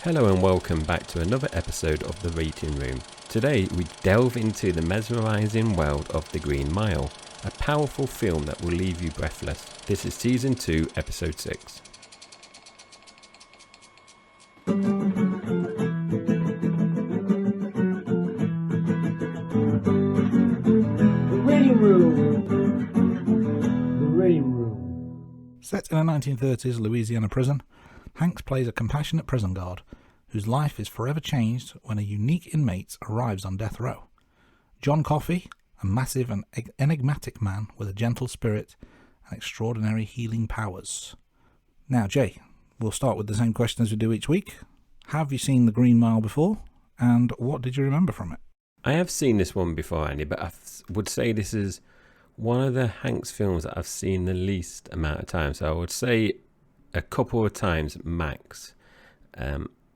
Hello and welcome back to another episode of The Rating Room. Today we delve into the mesmerising world of The Green Mile, a powerful film that will leave you breathless. This is Season 2, Episode 6. The Rating Room. The Rating Room. Set in a 1930s Louisiana prison, Hanks plays a compassionate prison guard whose life is forever changed when a unique inmate arrives on death row. John Coffey, a massive and enigmatic man with a gentle spirit and extraordinary healing powers. Now, Jay, we'll start with the same question as we do each week. Have you seen The Green Mile before, and what did you remember from it? I have seen this one before, Andy, but I would say this is one of the Hanks films that I've seen the least amount of time. So I would say a couple of times max.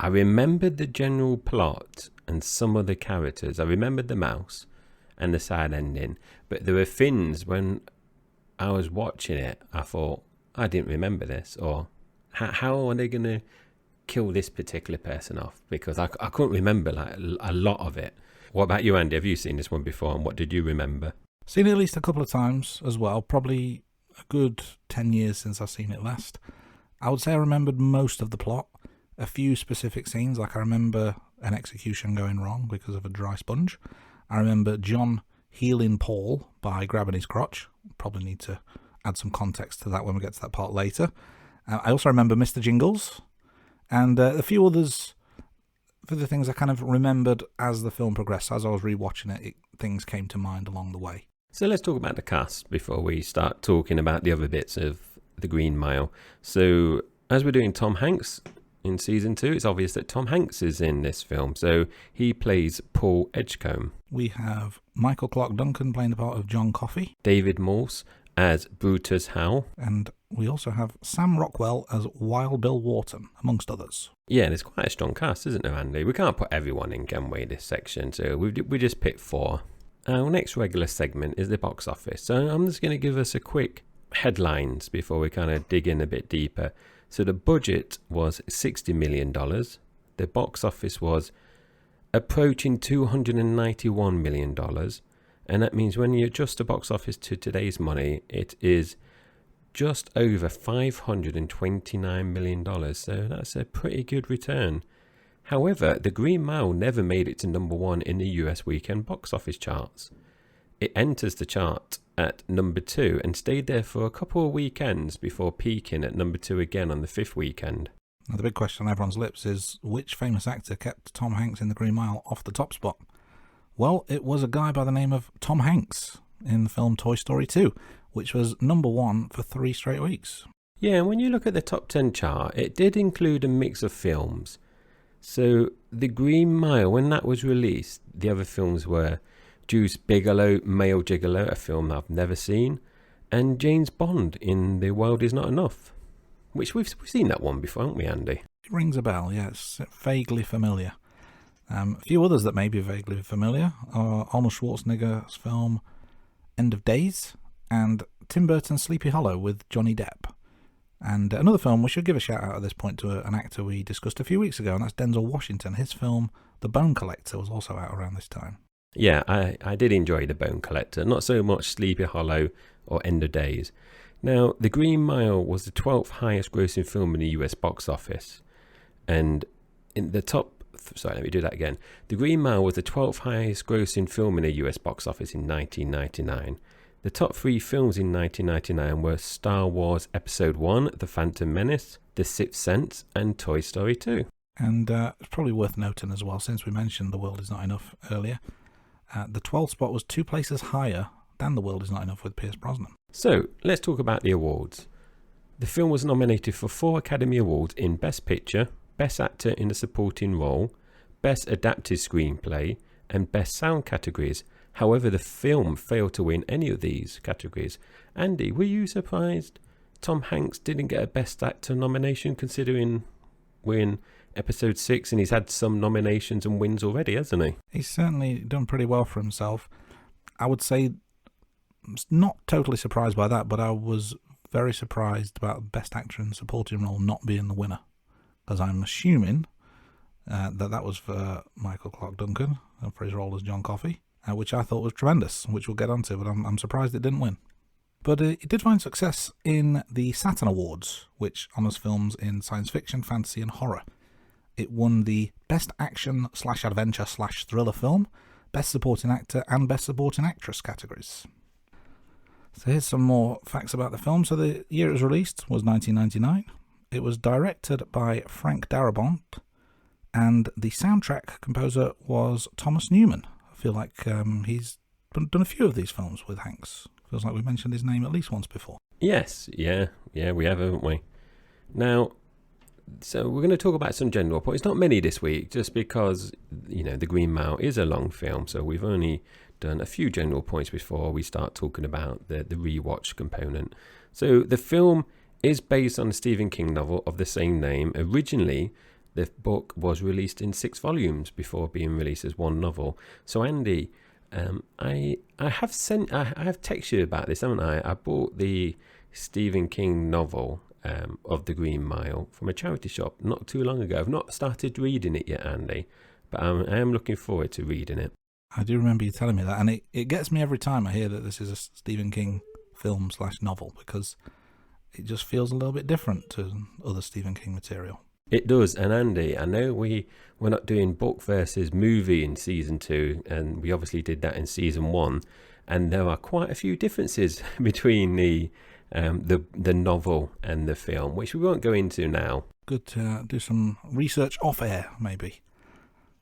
I remembered the general plot and some of the characters. I remembered the mouse and the sad ending, but there were things when I was watching it, I thought, I didn't remember this, or how are they going to kill this particular person off? Because I couldn't remember like a lot of it. What about you, Andy? Have you seen this one before, and what did you remember? Seen it at least a couple of times as well, probably a good 10 years since I've seen it last. I would say I remembered most of the plot, a few specific scenes, like I remember an execution going wrong because of a dry sponge. I remember John healing Paul by grabbing his crotch. Probably need to add some context to that when we get to that part later. I also remember Mr. Jingles and a few others for the things I kind of remembered as the film progressed. As I was rewatching it, things came to mind along the way. So let's talk about the cast before we start talking about the other bits of The Green Mile. So as we're doing Tom Hanks in Season 2, it's obvious that Tom Hanks is in this film. So he plays Paul Edgecombe. We have Michael Clarke Duncan playing the part of John Coffey. David Morse as Brutus Howell. And we also have Sam Rockwell as Wild Bill Wharton, amongst others. Yeah, there's quite a strong cast, isn't there, Andy? We can't put everyone in, can we, this section? So we just picked 4. Our next regular segment is the box office. So I'm just going to give us a quick headlines before we kind of dig in a bit deeper. So the budget was $60 million. The box office was approaching $291 million. And that means when you adjust the box office to today's money, it is just over $529 million. So that's a pretty good return. However, The Green Mile never made it to number 1 in the US weekend box office charts. It enters the chart at number 2 and stayed there for a couple of weekends before peaking at number 2 again on the 5th weekend. Now, the big question on everyone's lips is, which famous actor kept Tom Hanks in The Green Mile off the top spot? Well, it was a guy by the name of Tom Hanks in the film Toy Story 2, which was number 1 for 3 straight weeks. Yeah, and when you look at the top 10 chart, it did include a mix of films. So The Green Mile, when that was released, the other films were Deuce Bigalow, Male Gigolo, a film I've never seen, and James Bond in The World Is Not Enough, which we've seen that one before, haven't we, Andy? It rings a bell, yes, vaguely familiar. A few others that may be vaguely familiar are Arnold Schwarzenegger's film End of Days and Tim Burton's Sleepy Hollow with Johnny Depp. And another film we should give a shout out at this point to an actor we discussed a few weeks ago, and that's Denzel Washington. His film The Bone Collector was also out around this time. Yeah, I did enjoy The Bone Collector, not so much Sleepy Hollow or End of Days. Now, The Green Mile was the 12th highest grossing film in the US box office. And in the top... Sorry, let me do that again. The Green Mile was the 12th highest grossing film in the US box office in 1999. The top 3 films in 1999 were Star Wars Episode 1, The Phantom Menace, The Sixth Sense, and Toy Story 2. And it's probably worth noting as well, since we mentioned The World Is Not Enough earlier, the 12th spot was 2 places higher than The World Is Not Enough with Pierce Brosnan. So, let's talk about the awards. The film was nominated for 4 Academy Awards in Best Picture, Best Actor in a Supporting Role, Best Adapted Screenplay, and Best Sound categories. However, the film failed to win any of these categories. Andy, were you surprised Tom Hanks didn't get a Best Actor nomination, considering we're in episode 6 and he's had some nominations and wins already, hasn't he? He's certainly done pretty well for himself. I would say not totally surprised by that, but I was very surprised about Best Actor in Supporting Role not being the winner, because I'm assuming that was for Michael Clarke Duncan for his role as John Coffey, which I thought was tremendous, which we'll get onto, but I'm surprised it didn't win. But it did find success in the Saturn Awards, which honours films in science fiction, fantasy and horror. It won the Best Action/Adventure/Thriller Film, Best Supporting Actor and Best Supporting Actress categories. So here's some more facts about the film. So the year it was released was 1999. It was directed by Frank Darabont, and the soundtrack composer was Thomas Newman. I feel like he's done a few of these films with Hanks. Feels like we mentioned his name at least once before. Yes, yeah, we have, haven't we? Now, so we're going to talk about some general points. Not many this week, just because, The Green Mile is a long film, so we've only done a few general points before we start talking about the rewatch component. So the film is based on a Stephen King novel of the same name. Originally, the book was released in 6 volumes before being released as one novel. So Andy, I have texted you about this, haven't I? I bought the Stephen King novel of The Green Mile from a charity shop not too long ago. I've not started reading it yet, Andy, but I am looking forward to reading it. I do remember you telling me that, and it gets me every time I hear that this is a Stephen King film/novel, because it just feels a little bit different to other Stephen King material. It does. And Andy, I know we're not doing book versus movie in season 2, and we obviously did that in season 1, and there are quite a few differences between the novel and the film, which we won't go into now. Good to do some research off air, maybe.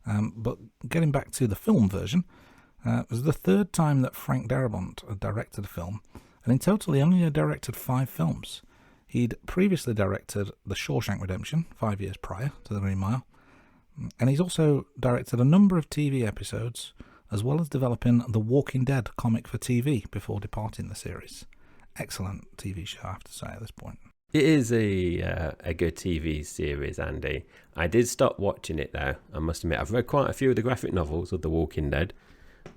But getting back to the film version, it was the 3rd time that Frank Darabont had directed a film, and in total he only had directed 5 films. He'd previously directed The Shawshank Redemption 5 years prior to The Green Mile, and he's also directed a number of TV episodes, as well as developing the Walking Dead comic for TV before departing the series. Excellent TV show, I have to say, at this point. It is a good TV series, Andy. I did stop watching it, though. I must admit, I've read quite a few of the graphic novels of The Walking Dead,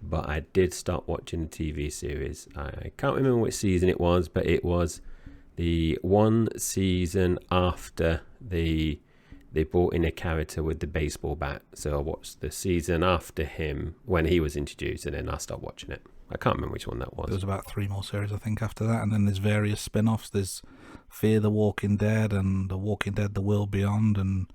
but I did stop watching the TV series. I can't remember which season it was, but it was the one season after they brought in a character with the baseball bat. So I watched the season after him when he was introduced, and then I stopped watching it. I can't remember which one that was. There was about 3 more series, I think, after that, and then there's various spin-offs. There's Fear the Walking Dead, and The Walking Dead The World Beyond, and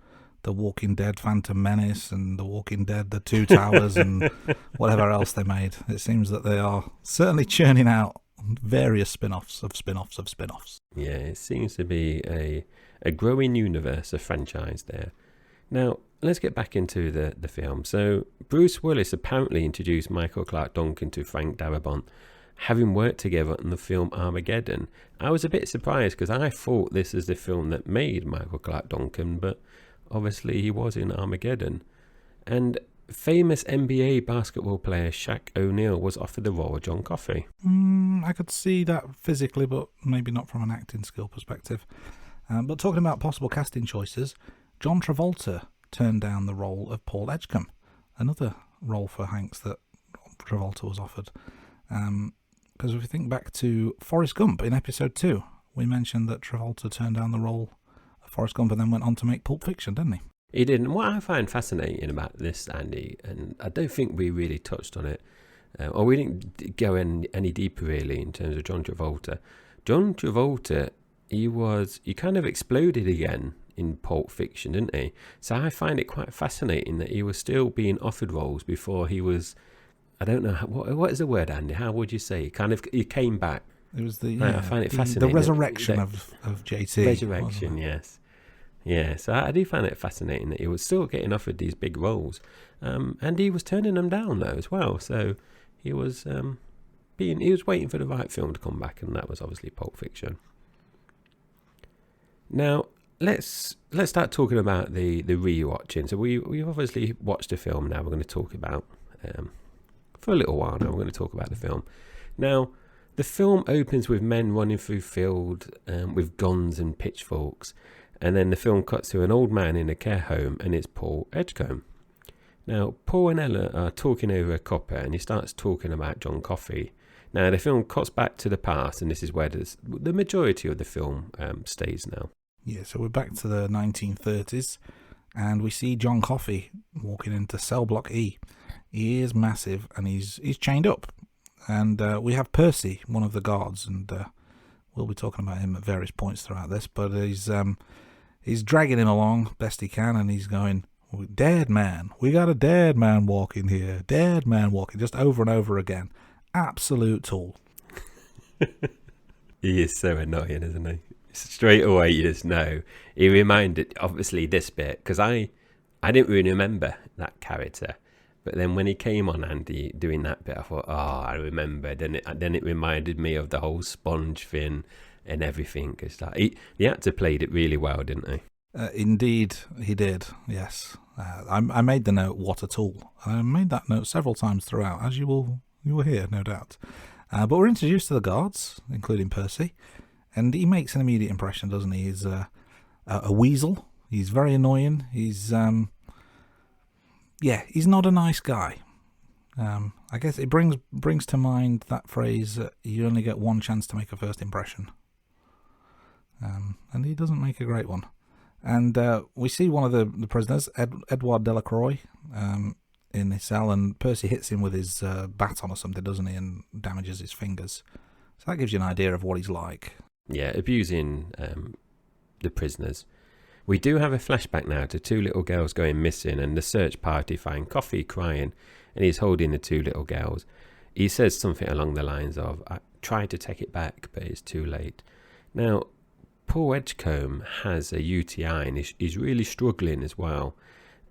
The Walking Dead Phantom Menace, and The Walking Dead The Two Towers, and whatever else they made. It seems that they are certainly churning out various spin-offs of spin-offs of spin-offs. Yeah, it seems to be a growing universe of franchise there. Now, let's get back into the film. So, Bruce Willis apparently introduced Michael Clarke Duncan to Frank Darabont, having worked together on the film Armageddon. I was a bit surprised because I thought this is the film that made Michael Clarke Duncan, but obviously he was in Armageddon. And famous NBA basketball player Shaq O'Neal was offered the role of John Coffey. I could see that physically, but maybe not from an acting skill perspective. But talking about possible casting choices, John Travolta turned down the role of Paul Edgecombe, another role for Hanks that Travolta was offered. Because if we think back to Forrest Gump in episode 2, we mentioned that Travolta turned down the role of Forrest Gump and then went on to make Pulp Fiction, didn't he? He did. And what I find fascinating about this, Andy, and I don't think we really touched on it, or we didn't go any deeper really in terms of John Travolta. John Travolta, he kind of exploded again in Pulp Fiction, didn't he? So I find it quite fascinating that he was still being offered roles before he was, I don't know, what is the word, Andy? How would you say? He came back. It was I find it fascinating. The resurrection of JT. Resurrection, yes. Yeah, so I do find it fascinating that he was still getting offered these big roles. And he was turning them down, though, as well. So he was waiting for the right film to come back, and that was obviously Pulp Fiction. Now, let's start talking about the rewatching. So we've obviously watched the film now. We're going to talk about, for a little while now, we're going to talk about the film. Now, the film opens with men running through field with guns and pitchforks. And then the film cuts to an old man in a care home, and it's Paul Edgecombe. Now, Paul and Ella are talking over a cuppa, and he starts talking about John Coffey. Now, the film cuts back to the past, and this is where the majority of the film stays now. Yeah, so we're back to the 1930s, and we see John Coffey walking into cell block E. He is massive, and he's chained up. And we have Percy, one of the guards, and we'll be talking about him at various points throughout this. But he's dragging him along best he can, and he's going, "Dead man, we got a dead man walking here. Dead man walking," just over and over again. Absolute tool. He is so annoying, isn't he? Straight away, you just know. He reminded, obviously, this bit, because I didn't really remember that character. But then when he came on, Andy, doing that bit, I thought, oh, I remember. Then it reminded me of the whole sponge thing and everything. Cause the actor played it really well, didn't he? Indeed, he did, yes. I made the note, "What a tool." I made that note several times throughout, as you will hear, no doubt. But we're introduced to the guards, including Percy, and he makes an immediate impression, doesn't he? He's a weasel. He's very annoying. He's not a nice guy. I guess it brings to mind that phrase, "You only get one chance to make a first impression." And he doesn't make a great one. And we see one of the prisoners, Edouard Delacroix, in his cell, and Percy hits him with his baton or something, doesn't he, and damages his fingers. So that gives you an idea of what he's like. Yeah, abusing the prisoners. We do have a flashback now to two little girls going missing, and the search party find Coffey crying, and he's holding the two little girls. He says something along the lines of, "I tried to take it back, but it's too late." Now, poor Edgecombe has a UTI, and he's really struggling as well.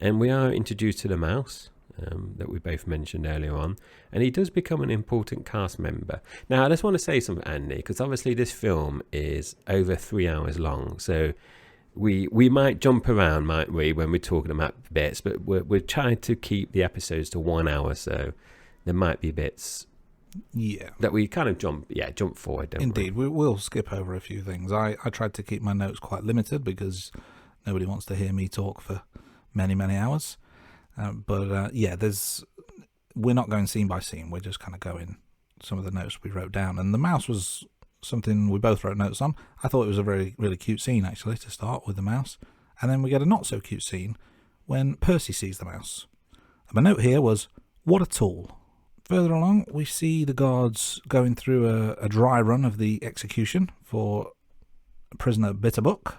And we are introduced to the mouse that we both mentioned earlier on, and he does become an important cast member. Now, I just want to say something, Andy, because obviously this film is over 3 hours long, so we might jump around, might we, when we're talking about bits, but we're trying to keep the episodes to 1 hour, so there might be bits that we kind of jump forward, don't Indeed, we will skip over a few things. I tried to keep my notes quite limited because nobody wants to hear me talk for many, many hours. But we're not going scene by scene. We're just kind of going some of the notes we wrote down. And the mouse was something we both wrote notes on. I thought it was a very, really cute scene, actually, to start with the mouse. And then we get a not so cute scene when Percy sees the mouse. And my note here was, "What a tool." Further along, we see the guards going through a dry run of the execution for prisoner Bitterbook.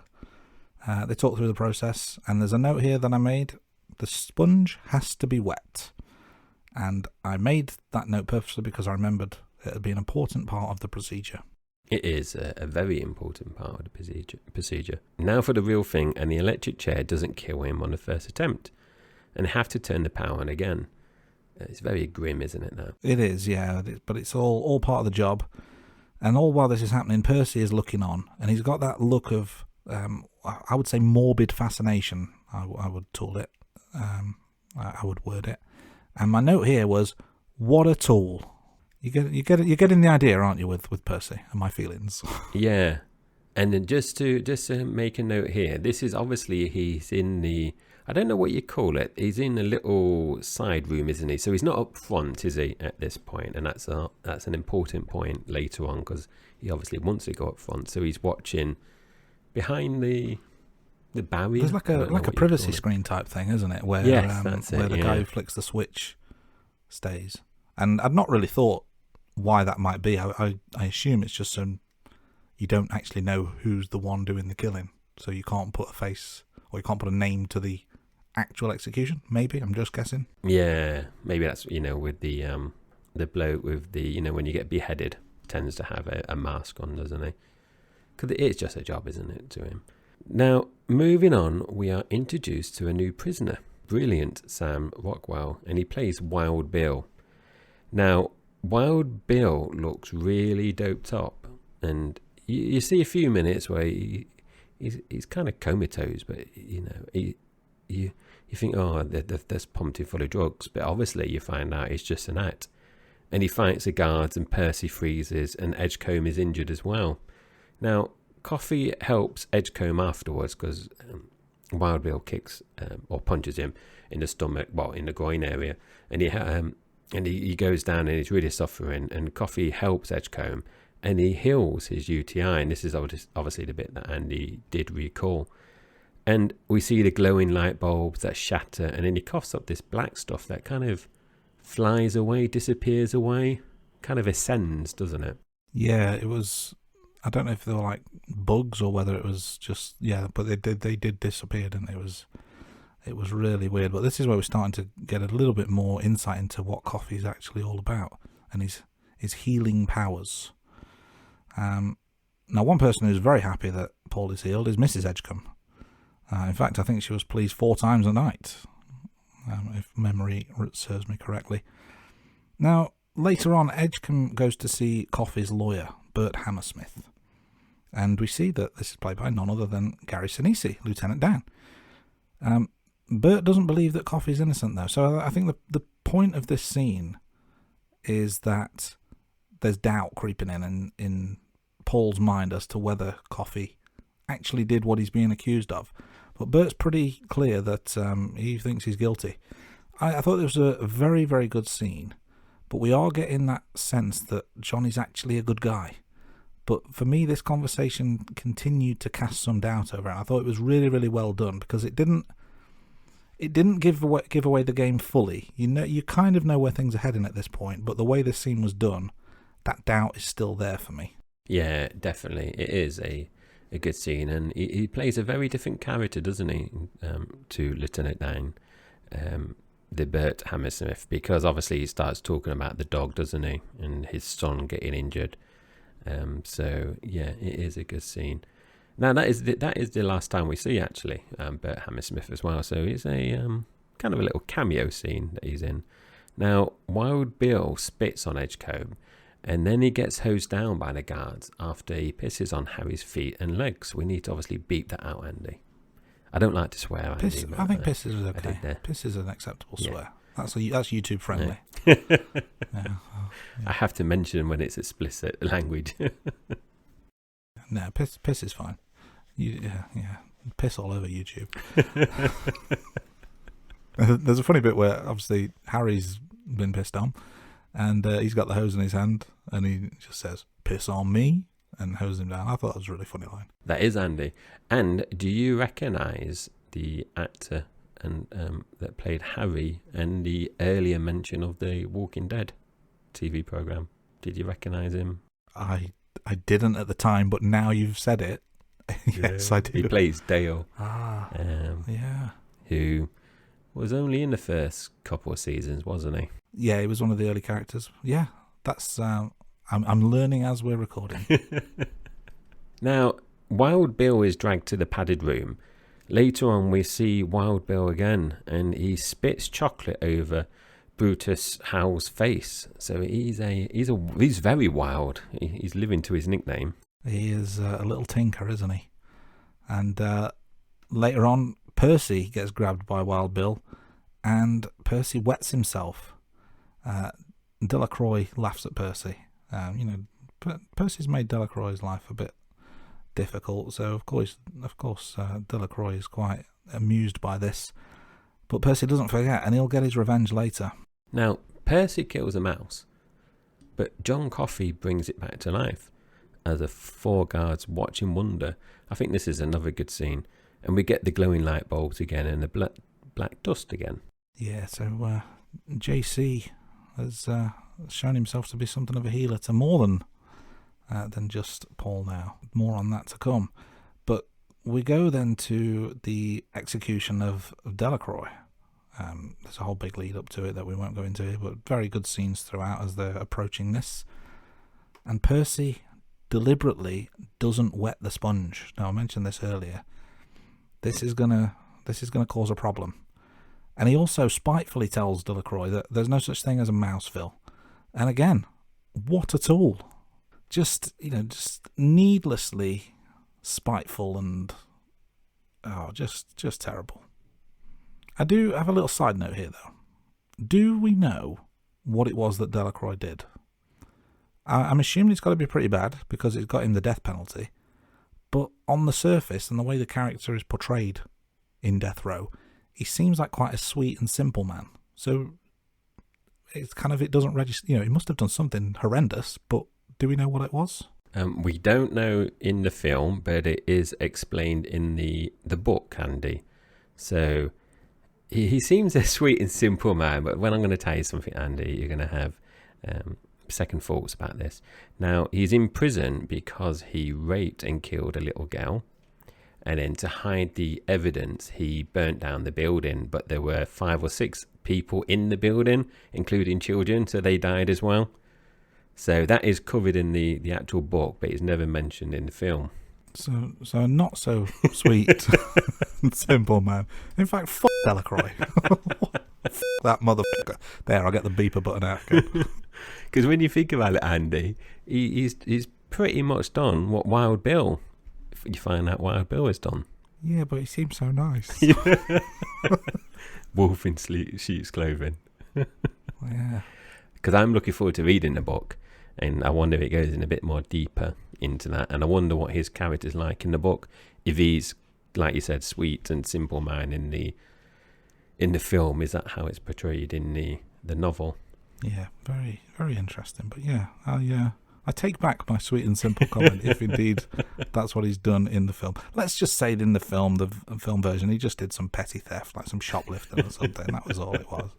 They talk through the process, and there's a note here that I made. "The sponge has to be wet." And I made that note purposely because I remembered it had been an important part of the procedure. It is a very important part of the procedure. Now for the real thing, and the electric chair doesn't kill him on the first attempt, and have to turn the power on again. It's very grim, isn't it, now? It is, yeah, but it's all part of the job. And all while this is happening, Percy is looking on, and he's got that look of, I would say, morbid fascination, I would call it. I would word it. And my note here was, "What a tool." You're getting the idea, aren't you, with Percy and my feelings? Yeah. And then just to make a note here, this is obviously, he's in the, I don't know what you call it. He's in a little side room, isn't he? So he's not up front, is he, at this point? And that's an important point later on, because he obviously wants to go up front. So he's watching behind the barrier. There's like a privacy screen type thing, isn't it? Where the guy who flicks the switch stays. And I'd not really thought why that might be. I assume it's just so you don't actually know who's the one doing the killing, so you can't put a face or you can't put a name to the actual execution. Maybe I'm just guessing. Yeah, maybe that's with the bloke with the when you get beheaded tends to have a mask on, doesn't he? Because it's just a job, isn't it, to him? Now moving on, we are introduced to a new prisoner, brilliant Sam Rockwell, and he plays Wild Bill. Now, Wild Bill looks really doped up, and you see a few minutes where he's kind of comatose, but you think, oh, that's pumped him full of drugs, but obviously you find out it's just an act, and he fights the guards, and Percy freezes, and Edgecombe is injured as well. Now, Coffey helps Edgecombe afterwards because Wild Bill kicks or punches him in the stomach, in the groin area, and he goes down and he's really suffering, and Coffey helps Edgecombe and he heals his UTI, and this is obviously the bit that Andy did recall. And we see the glowing light bulbs that shatter, and then he coughs up this black stuff that kind of flies away, disappears away, kind of ascends, doesn't it? Yeah, it was. I don't know if they were like bugs or whether it was just but they did disappear, didn't they? It was really weird. But this is where we're starting to get a little bit more insight into what coffee is actually all about and his healing powers. Now, one person who's very happy that Paul is healed is Mrs. Edgecombe. In fact, I think she was pleased 4 times a night, if memory serves me correctly. Now, later on, Edgecombe goes to see Coffey's lawyer, Bert Hammersmith. And we see that this is played by none other than Gary Sinise, Lieutenant Dan. Bert doesn't believe that Coffey's innocent, though. So I think the point of this scene is that there's doubt creeping in Paul's mind as to whether Coffey actually did what he's being accused of. But Bert's pretty clear that he thinks he's guilty. I thought it was a very, very good scene. But we are getting that sense that Johnny's actually a good guy. But for me, this conversation continued to cast some doubt over it. I thought it was really, really well done because it didn't give away the game fully. You kind of know where things are heading at this point, but the way this scene was done, that doubt is still there for me. Yeah, definitely. It is a good scene, and he plays a very different character, doesn't he, to Lieutenant Dan, the Bert Hammersmith, because obviously he starts talking about the dog, doesn't he, and his son getting injured. So yeah, it is a good scene. Now that is the last time we see actually Bert Hammersmith as well. So it's a kind of a little cameo scene that he's in. Now Wild Bill spits on Edgecombe, and then he gets hosed down by the guards after he pisses on Harry's feet and legs. We need to obviously beep that out, Andy. I don't like to swear, Andy. I think piss is okay. Piss is an acceptable swear. That's YouTube friendly. Yeah. Yeah. I have to mention when it's explicit language. No, piss is fine. Yeah. Piss all over YouTube. There's a funny bit where obviously Harry's been pissed on, and he's got the hose in his hand, and he just says, "Piss on me," and hoses him down. I thought that was a really funny line. That is Andy. And do you recognise the actor that played Harry and the earlier mention of the Walking Dead TV program? Did you recognise him? I didn't at the time, but now you've said it. Yes, I do. He plays Dale. Yeah. Who was only in the first couple of seasons, wasn't he? Yeah, he was one of the early characters. Yeah, that's. I'm learning as we're recording. Now, Wild Bill is dragged to the padded room. Later on, we see Wild Bill again, and he spits chocolate over Brutus Howell's face. So he's very wild. He's living to his nickname. He is a little tinker, isn't he? And later on, Percy gets grabbed by Wild Bill, and Percy wets himself. Delacroix laughs at Percy. Percy's made Delacroix's life a bit difficult, so of course Delacroix is quite amused by this. But Percy doesn't forget, and he'll get his revenge later. Now, Percy kills a mouse, but John Coffey brings it back to life as the 4 guards watch in wonder. I think this is another good scene. And we get the glowing light bulbs again and the black dust again. Yeah, so JC has shown himself to be something of a healer to more than just Paul now. More on that to come. But we go then to the execution of Delacroix. There's a whole big lead up to it that we won't go into here, but very good scenes throughout as they're approaching this. And Percy deliberately doesn't wet the sponge. Now, I mentioned this earlier. This is gonna cause a problem. And he also spitefully tells Delacroix that there's no such thing as a mouseville. And again, what a tool. Just needlessly spiteful and just terrible. I do have a little side note here, though. Do we know what it was that Delacroix did? I'm assuming it's got to be pretty bad because it's got him the death penalty. But on the surface and the way the character is portrayed in Death Row, he seems like quite a sweet and simple man. So it's kind of, it doesn't register. He must have done something horrendous, but do we know what it was? We don't know in the film, but it is explained in the book, Andy. So he seems a sweet and simple man, but when I'm going to tell you something, Andy, you're going to have second thoughts about this. Now, he's in prison because he raped and killed a little girl. And then to hide the evidence, he burnt down the building. But there were 5 or 6 people in the building, including children, so they died as well. So that is covered in the actual book, but it's never mentioned in the film. So not so sweet and simple man. In fact, f*** Delacroix. F*** that motherfucker. There, I'll get the beeper button out. Because when you think about it, Andy, he's pretty much done what Wild Bill, you find out Wild Bill has done. Yeah, but he seems so nice. Wolf in sheep's clothing. Yeah. Because I'm looking forward to reading the book, and I wonder if it goes in a bit more deeper into that, and I wonder what his character's like in the book. If he's, like you said, sweet and simple man in the film, is that how it's portrayed in the novel? Yeah, very, very interesting. But yeah, I take back my sweet and simple comment if indeed that's what he's done in the film. Let's just say in the film, the film version, he just did some petty theft, like some shoplifting or something. That was all it was.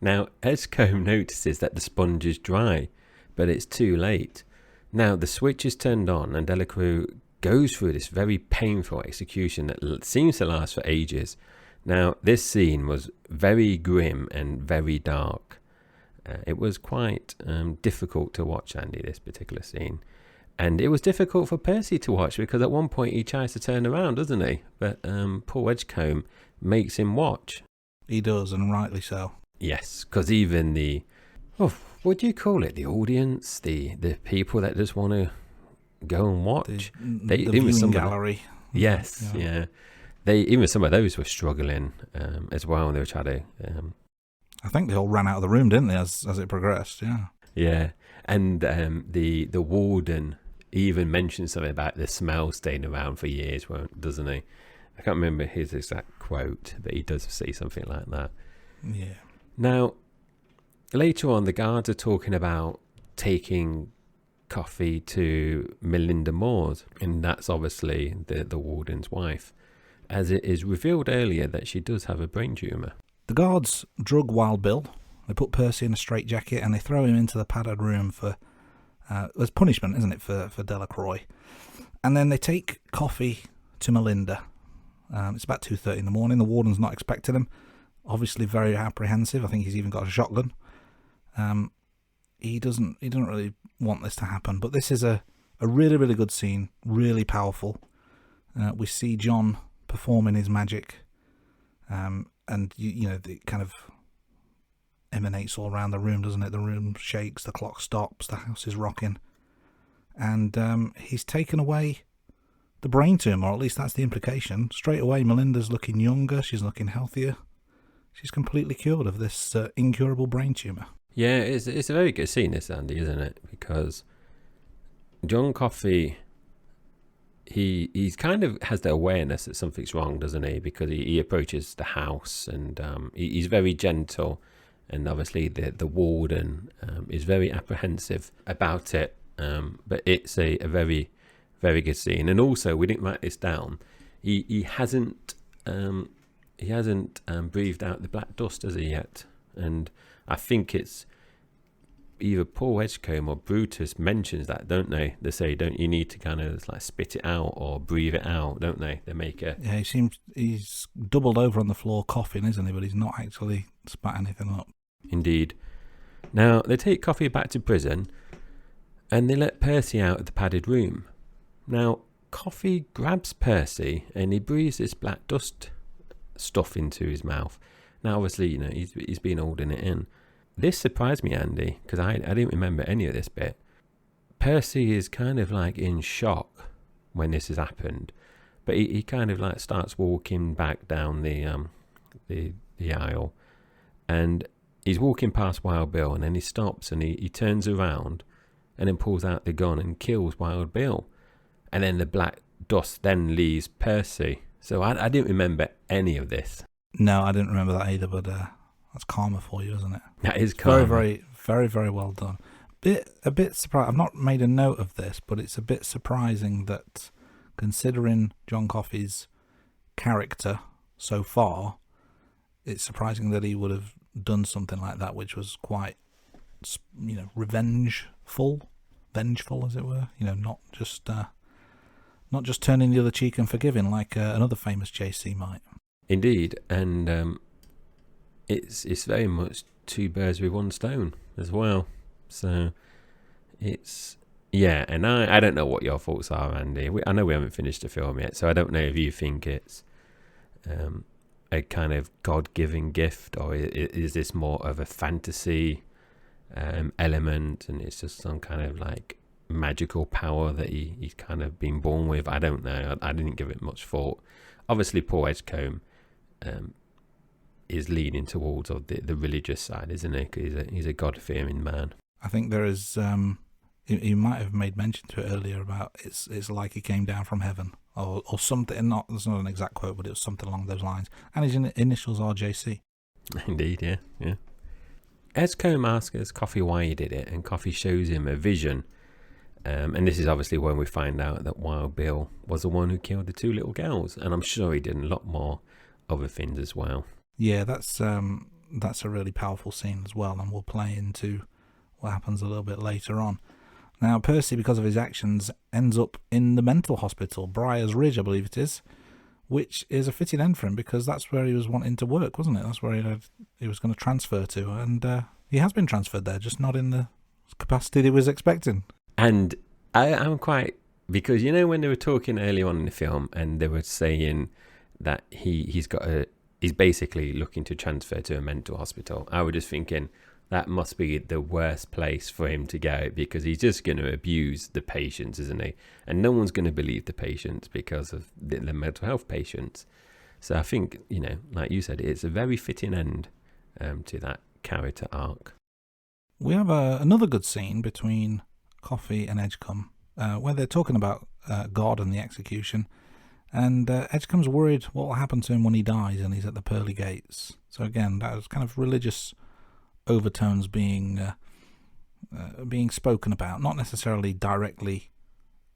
Now, Edgecombe notices that the sponge is dry, but it's too late. Now, the switch is turned on and Delacroix goes through this very painful execution that seems to last for ages. Now, this scene was very grim and very dark. It was quite difficult to watch, Andy, this particular scene. And it was difficult for Percy to watch because at one point he tries to turn around, doesn't he? But poor Edgecombe makes him watch. He does, and rightly so. Yes, because even what do you call it? The audience, the people that just want to go and watch. The viewing gallery. Yes, yeah. Even some of those were struggling as well. They were trying to... I think they all ran out of the room, didn't they, as it progressed, yeah. Yeah, and the warden even mentioned something about the smell staying around for years, doesn't he? I can't remember his exact quote, but he does say something like that. Yeah. Now, later on, the guards are talking about taking coffee to Melinda Moore's, and that's obviously the warden's wife, as it is revealed earlier that she does have a brain tumour. The guards drug Wild Bill. They put Percy in a straitjacket and they throw him into the padded room for as punishment, isn't it, for Delacroix? And then they take coffee to Melinda. It's about 2:30 in the morning. The warden's not expecting him. Obviously very apprehensive. I think he's even got a shotgun. He doesn't really want this to happen. But this is a really, really good scene. Really powerful. We see John performing his magic. And it kind of emanates all around the room, doesn't it? The room shakes, the clock stops, the house is rocking. And he's taken away the brain tumour, or at least that's the implication. Straight away, Melinda's looking younger, she's looking healthier. She's completely cured of this incurable brain tumour. Yeah, it's a very good scene, this, Andy, isn't it? Because John Coffey, he's kind of has the awareness that something's wrong, doesn't he? Because he approaches the house and he's very gentle, and obviously the warden is very apprehensive about it. But it's a very, very good scene. And also, we didn't write this down. He hasn't breathed out the black dust, has he, yet? And I think it's either Paul Edgecombe or Brutus mentions that, don't they? They say, don't you need to kind of like spit it out or breathe it out, don't they? They make it. Yeah, he's doubled over on the floor coughing, isn't he? But he's not actually spat anything up. Indeed. Now, they take Coffee back to prison and they let Percy out of the padded room. Now, Coffee grabs Percy and he breathes this black dust stuff into his mouth. Now, obviously, he's been holding it in. This surprised me, Andy, because I didn't remember any of this bit. Percy is kind of like in shock when this has happened, but he kind of like starts walking back down the aisle, and he's walking past Wild Bill, and then he stops and he turns around and then pulls out the gun and kills Wild Bill, and then the black dust then leaves Percy. So I didn't remember any of this. No, I didn't remember that either, but that's karma for you, isn't it? That is karma. Very, very, very, very well done. a bit surprised. I've not made a note of this, but it's a bit surprising that, considering John Coffey's character so far, it's surprising that he would have done something like that, which was quite, vengeful, as it were. Not just turning the other cheek and forgiving like another famous JC might. Indeed, and it's very much two birds with one stone as well. So it's and I don't know what your thoughts are, Andy. I know we haven't finished the film yet, so I don't know if you think it's a kind of God-given gift, or is this more of a fantasy element, and it's just some kind of like magical power that he's kind of been born with? I don't know. I didn't give it much thought. Obviously, Paul Edgecombe is leaning towards the religious side, isn't he? 'Cause he's a God-fearing man. I think there is. You might have made mention to it earlier about it's like he came down from heaven, or something. There's not an exact quote, but it was something along those lines. And his initials are JC. Indeed, yeah. Edgecombe asks Coffey why he did it, and Coffey shows him a vision. And this is obviously when we find out that Wild Bill was the one who killed the two little girls, and I'm sure he did a lot more other things as well. Yeah, that's a really powerful scene as well, and we'll play into what happens a little bit later on. Now, Percy, because of his actions, ends up in the mental hospital, Briar's Ridge, I believe it is, which is a fitting end for him because that's where he was wanting to work, wasn't it? That's where he was going to transfer to, and he has been transferred there, just not in the capacity that he was expecting. And I'm quite, because when they were talking earlier on in the film, and they were saying that he's basically looking to transfer to a mental hospital, I was just thinking that must be the worst place for him to go, because he's just going to abuse the patients, isn't he? And no one's going to believe the patients because of the mental health patients. So I think, like you said, it's a very fitting end to that character arc. We have another good scene between Coffey and Edgecombe where they're talking about God and the execution. And Edgecombe's worried what will happen to him when he dies and he's at the pearly gates. So again, that was kind of religious overtones being spoken about, not necessarily directly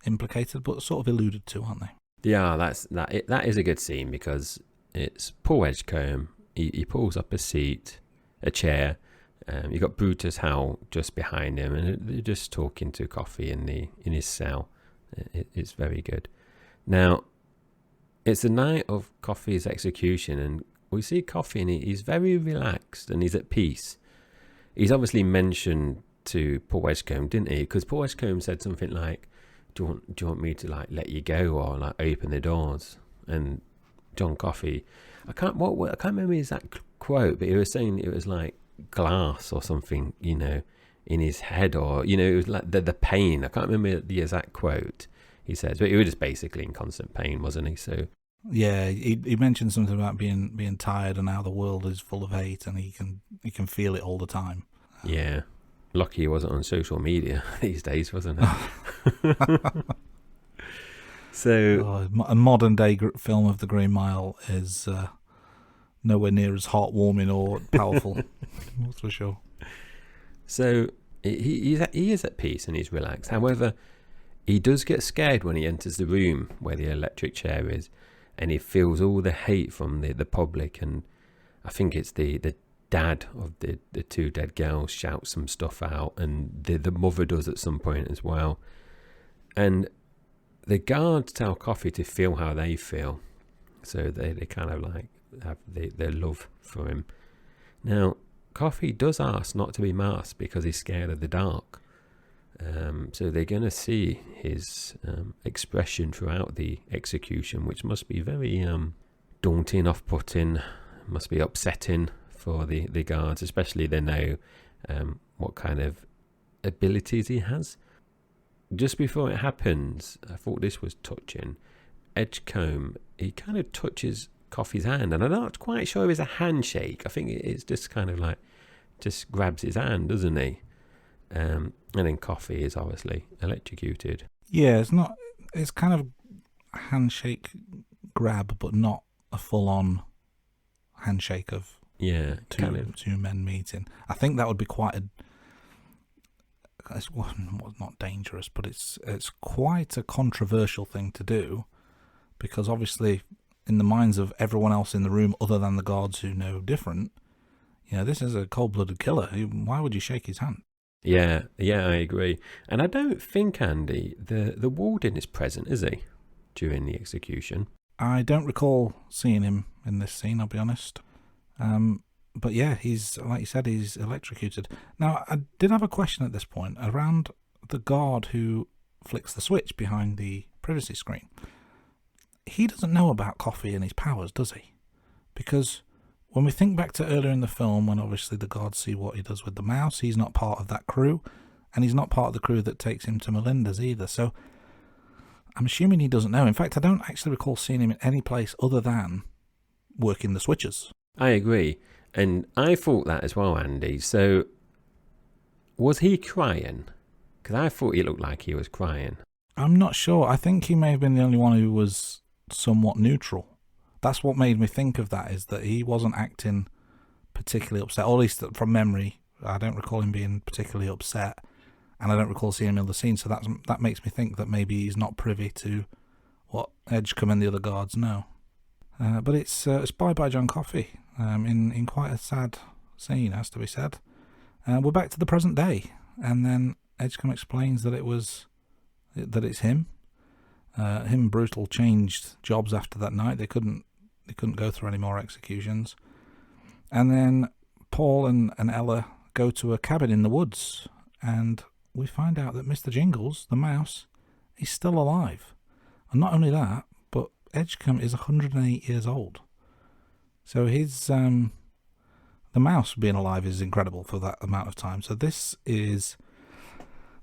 implicated, but sort of alluded to, aren't they? Yeah, that is a good scene, because it's Paul Edgecombe. He pulls up a chair. You got Brutus Howell just behind him, and they're just talking to Coffey in his cell. It's very good. Now, it's the night of Coffey's execution, and we see Coffey, and he's very relaxed and he's at peace. He's obviously mentioned to Paul Edgecombe, didn't he? Because Paul Edgecombe said something like, "Do you want me to like let you go, or like open the doors?" And John Coffey, I can't remember his exact quote, but he was saying it was like glass or something, in his head, or it was like the pain. I can't remember the exact quote he says, but he was just basically in constant pain, wasn't he? So yeah, he mentioned something about being tired and how the world is full of hate, and he can feel it all the time. Yeah, lucky he wasn't on social media these days, wasn't it? So a modern day film of the Green Mile is nowhere near as heartwarming or powerful. That's for sure. So he is at peace and he's relaxed. However, he does get scared when he enters the room where the electric chair is, and he feels all the hate from the public. And I think it's the dad of the two dead girls shouts some stuff out, and the mother does at some point as well. And the guards tell Coffey to feel how they feel, so they kind of like have their love for him. Now, Coffey does ask not to be masked because he's scared of the dark. So they're going to see his expression throughout the execution, which must be very daunting, off-putting, must be upsetting for the guards, especially they know what kind of abilities he has. Just before it happens, I thought this was touching. Edgecombe, he kind of touches Coffey's hand, and I'm not quite sure if it's a handshake. I think it's just kind of like, just grabs his hand, doesn't he? And then Coffey is obviously electrocuted. Yeah, it's kind of a handshake grab, but not a full-on handshake of two men meeting. I think that would be quite it's well, not dangerous, but it's quite a controversial thing to do, because obviously in the minds of everyone else in the room other than the guards who know different, this is a cold-blooded killer. Why would you shake his hand? Yeah, I agree. And I don't think, Andy, the warden is present, is he, during the execution? I don't recall seeing him in this scene, I'll be honest. But yeah, he's, like you said, he's electrocuted. Now, I did have a question at this point around the guard who flicks the switch behind the privacy screen. He doesn't know about coffee and his powers, does he? Because when we think back to earlier in the film, when obviously the guards see what he does with the mouse, he's not part of that crew, and he's not part of the crew that takes him to Melinda's either. So I'm assuming he doesn't know. In fact, I don't actually recall seeing him in any place other than working the switches. I agree. And I thought that as well, Andy. So was he crying? Because I thought he looked like he was crying. I'm not sure. I think he may have been the only one who was somewhat neutral. That's what made me think of that, is that he wasn't acting particularly upset, or at least from memory. I don't recall him being particularly upset, and I don't recall seeing him in the scene, so that makes me think that maybe he's not privy to what Edgecombe and the other guards know. But it's Bye-Bye John Coffey, in quite a sad scene, has to be said. We're back to the present day, and then Edgecombe explains that it's him. Him and Brutal changed jobs after that night. They couldn't go through any more executions. And then Paul and Ella go to a cabin in the woods, and we find out that Mr. Jingles, the mouse, is still alive. And not only that, but Edgecombe is 108 years old. So his the mouse being alive is incredible for that amount of time. So this is,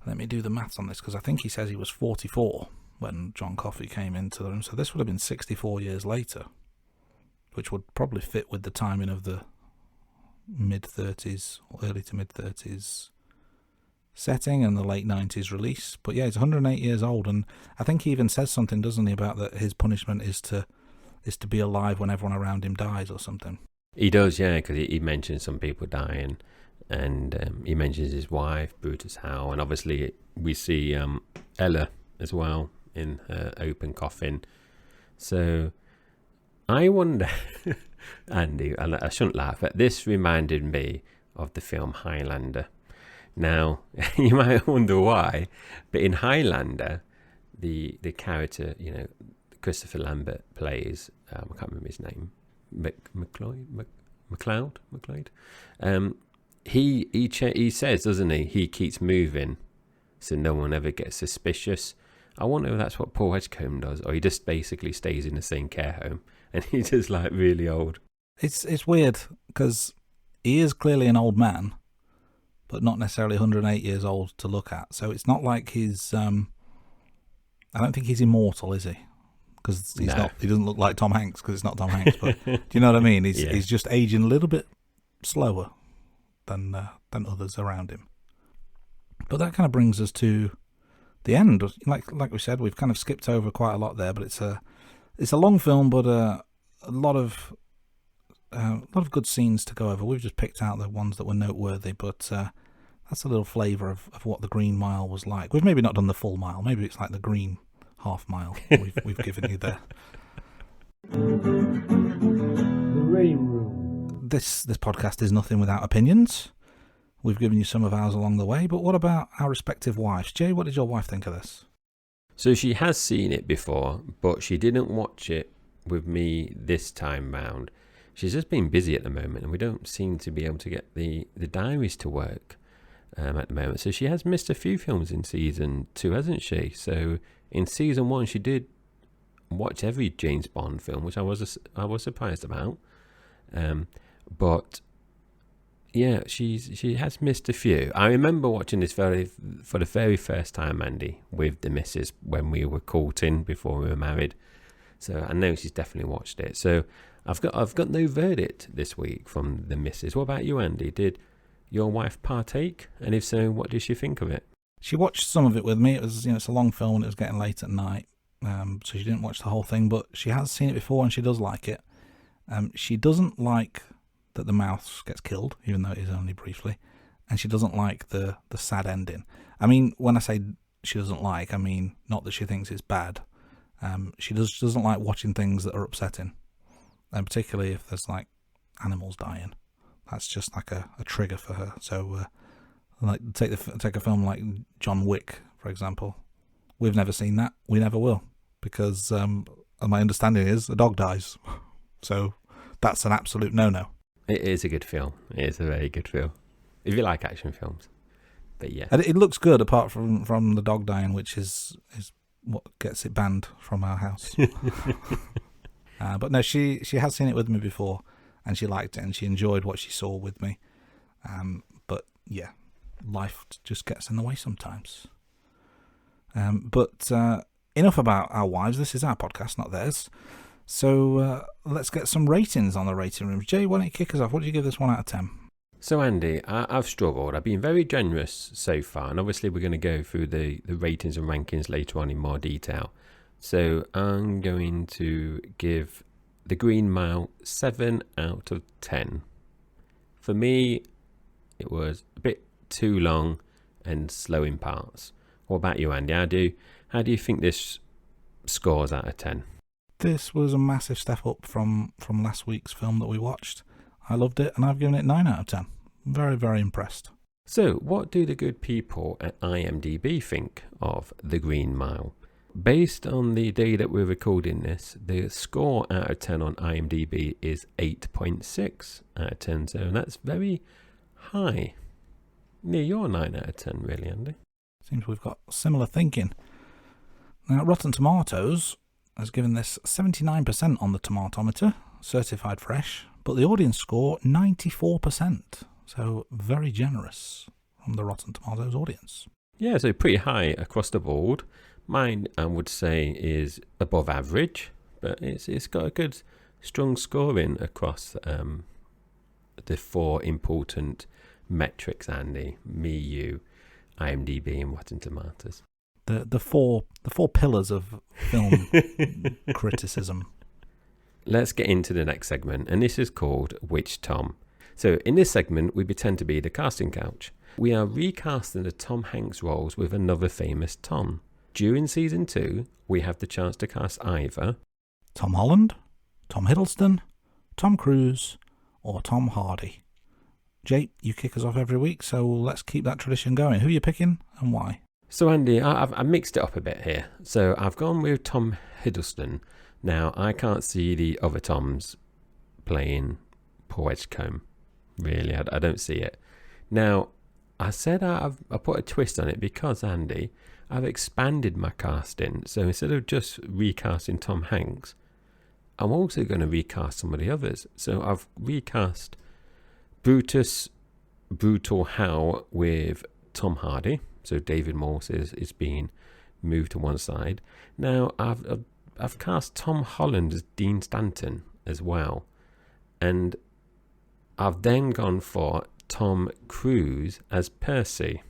let me do the maths on this, because I think he says he was 44 when John Coffey came into the room. So this would have been 64 years later, which would probably fit with the timing of the mid-30s, or early to mid-30s setting and the late 90s release. But yeah, he's 108 years old, and I think he even says something, doesn't he, about that his punishment is to be alive when everyone around him dies or something. He does, yeah, because he mentions some people dying, and he mentions his wife, Brutus Howe, and obviously we see Ella as well in her open coffin. So I wonder, Andy, and I shouldn't laugh, but this reminded me of the film Highlander. Now, you might wonder why, but in Highlander, the character, Christopher Lambert plays, I can't remember his name, MacLeod. He says, doesn't he? He keeps moving, so no one ever gets suspicious. I wonder if that's what Paul Edgecombe does, or he just basically stays in the same care home, and he's just like really old. It's weird, because he is clearly an old man, but not necessarily 108 years old to look at. So it's not like he's I don't think he's immortal, is he? Because he's not. He doesn't look like Tom Hanks, because it's not Tom Hanks. But do you know what I mean? He's just aging a little bit slower than others around him. But that kind of brings us to the end. Like we said, we've kind of skipped over quite a lot there, but it's a long film, but a lot of good scenes to go over. We've just picked out the ones that were noteworthy, but that's a little flavour of what the Green Mile was like. We've maybe not done the full mile. Maybe it's like the green half mile we've given you there. The Rain Room. This podcast is nothing without opinions. We've given you some of ours along the way, but what about our respective wives? Jay, what did your wife think of this? So she has seen it before, but she didn't watch it with me this time round. She's just been busy at the moment, and we don't seem to be able to get the diaries to work at the moment. So she has missed a few films in season 2, hasn't she? So in season 1, she did watch every James Bond film, which I was surprised about. But yeah, she has missed a few. I remember watching this for the very first time, Andy, with the missus when we were courting before we were married. So I know she's definitely watched it. So I've got no verdict this week from the missus. What about you, Andy? Did your wife partake? And if so, what did she think of it? She watched some of it with me. It was, it's a long film and it was getting late at night. So she didn't watch the whole thing, but she has seen it before and she does like it. She doesn't like that the mouse gets killed, even though it is only briefly. and she doesn't like the sad ending. I mean, when I say she doesn't like, I mean not that she thinks it's bad. She doesn't like watching things that are upsetting, and particularly if there's like animals dying. That's just like a trigger for her. So, like take a film like John Wick, for example. We've never seen that. We never will, because my understanding is a dog dies. So that's an absolute no-no. It is a good film. It is a very good film. If you like action films. But yeah. And it looks good apart from the dog dying, which is what gets it banned from our house. But no, she has seen it with me before, and she liked it, and she enjoyed what she saw with me. But yeah, life just gets in the way sometimes. But enough about our wives. This is our podcast, not theirs. So let's get some ratings on the rating room. Jay, why don't you kick us off? What do you give this 1 out of 10? So Andy, I've struggled. I've been very generous so far, and obviously we're going to go through the ratings and rankings later on in more detail. So I'm going to give The Green Mile 7 out of 10. For me, it was a bit too long and slow in parts. What about you, Andy? How do you think this scores out of 10? This was a massive step up from last week's film that we watched. I loved it, and I've given it 9 out of 10. Very, very impressed. So, what do the good people at IMDb think of The Green Mile? Based on the day that we're recording this, the score out of 10 on IMDb is 8.6 out of 10, so that's very high. Near your 9 out of 10, really, Andy. Seems we've got similar thinking. Now, Rotten Tomatoes has given this 79% on the tomatometer, certified fresh, but the audience score 94%. So very generous from the Rotten Tomatoes audience. Yeah, so pretty high across the board. Mine, I would say, is above average, but it's got a good, strong scoring across the 4 important metrics, Andy. Me, you, IMDb, and Rotten Tomatoes. The four pillars of film criticism. Let's get into the next segment, and this is called Which Tom? So in this segment, we pretend to be the casting couch. We are recasting the Tom Hanks roles with another famous Tom. During season 2, we have the chance to cast either Tom Holland, Tom Hiddleston, Tom Cruise, or Tom Hardy. Jay, you kick us off every week, so let's keep that tradition going. Who are you picking and why? So Andy, I've mixed it up a bit here. So I've gone with Tom Hiddleston. Now, I can't see the other Toms playing Paul Edgecombe. Really, I don't see it. Now, I said I put a twist on it because, Andy, I've expanded my casting. So instead of just recasting Tom Hanks, I'm also going to recast some of the others. So I've recast Brutus Brutal Hal with Tom Hardy. So David Morse is being moved to one side. Now, I've cast Tom Holland as Dean Stanton as well. And I've then gone for Tom Cruise as Percy.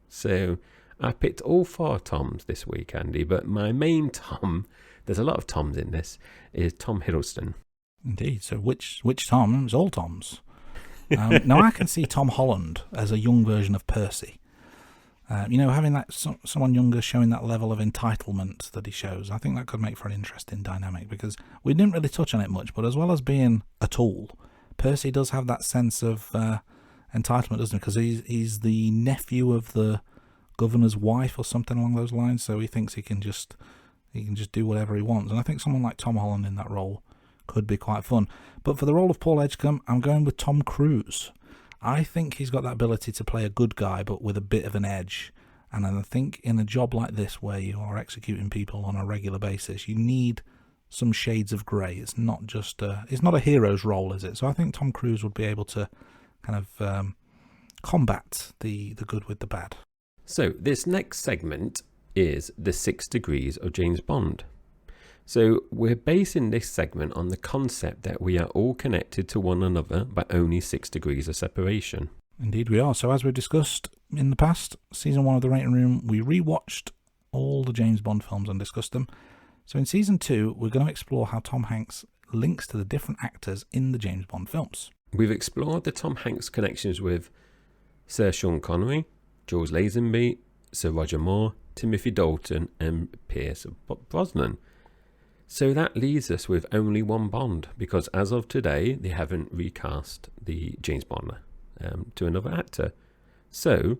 So I picked all 4 Toms this week, Andy, but my main Tom, there's a lot of Toms in this, is Tom Hiddleston. Indeed. So which Tom? It was all Toms. Now I can see Tom Holland as a young version of Percy. Having that someone younger showing that level of entitlement that he shows, I think that could make for an interesting dynamic, because we didn't really touch on it much, but as well as being a tool, Percy does have that sense of entitlement, doesn't he? Because he's the nephew of the governor's wife or something along those lines, so he thinks he can just do whatever he wants. And I think someone like Tom Holland in that role could be quite fun. But for the role of Paul Edgecombe, I'm going with Tom Cruise. I think he's got that ability to play a good guy, but with a bit of an edge. And I think in a job like this, where you are executing people on a regular basis, you need some shades of grey. It's not just it's not a hero's role, is it? So I think Tom Cruise would be able to kind of combat the good with the bad. So this next segment is the 6 degrees of James Bond. So we're basing this segment on the concept that we are all connected to one another by only 6 degrees of separation. Indeed we are. So as we discussed in the past, season 1 of The Rating Room, we rewatched all the James Bond films and discussed them. So in season 2, we're going to explore how Tom Hanks links to the different actors in the James Bond films. We've explored the Tom Hanks connections with Sir Sean Connery, Jules Lazenby, Sir Roger Moore, Timothy Dalton and Pierce Brosnan. So that leaves us with only one Bond, because as of today they haven't recast the James Bond to another actor. So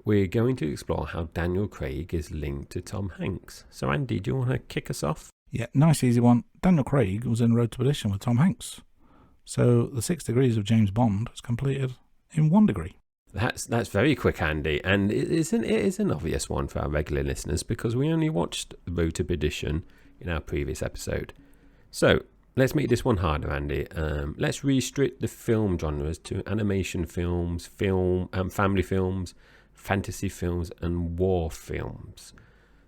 we're going to explore how Daniel Craig is linked to Tom Hanks. So Andy, do you want to kick us off? Yeah, nice easy one. Daniel Craig was in Road to Perdition with Tom Hanks. So the 6 degrees of James Bond is completed in 1 degree. That's very quick, Andy, and it is an obvious one for our regular listeners because we only watched Road to Perdition in our previous episode. So let's make this one harder, Andy. Let's restrict the film genres to animation films, family films, fantasy films, and war films.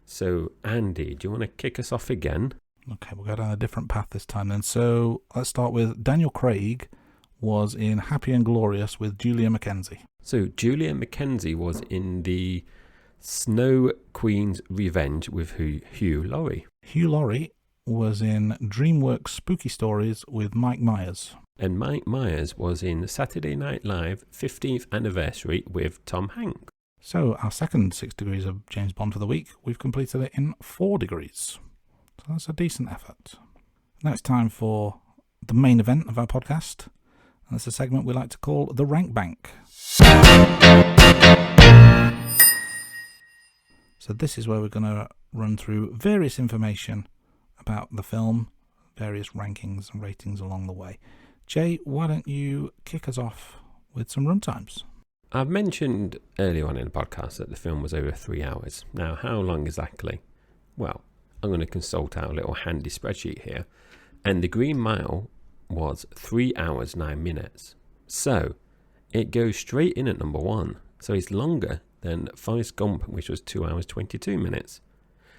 So Andy, do you want to kick us off again? Okay, we'll go down a different path this time then. So let's start with Daniel Craig was in Happy and Glorious with Julia McKenzie. So Julia McKenzie was in the Snow Queen's Revenge with Hugh Laurie. Hugh Laurie was in DreamWorks Spooky Stories with Mike Myers. And Mike Myers was in Saturday Night Live 15th Anniversary with Tom Hanks. So our second 6 degrees of James Bond for the week, we've completed it in 4 degrees. So that's a decent effort. Now it's time for the main event of our podcast. And that's a segment we like to call the Rank Bank. So this is where we're going to run through various information about the film, various rankings and ratings along the way. Jay, why don't you kick us off with some runtimes? I've mentioned earlier on in the podcast that the film was over 3 hours. Now, how long exactly? Well, I'm going to consult our little handy spreadsheet here. And The Green Mile was 3 hours, 9 minutes. So it goes straight in at number 1. So it's longer than Forrest Gump, which was 2 hours, 22 minutes.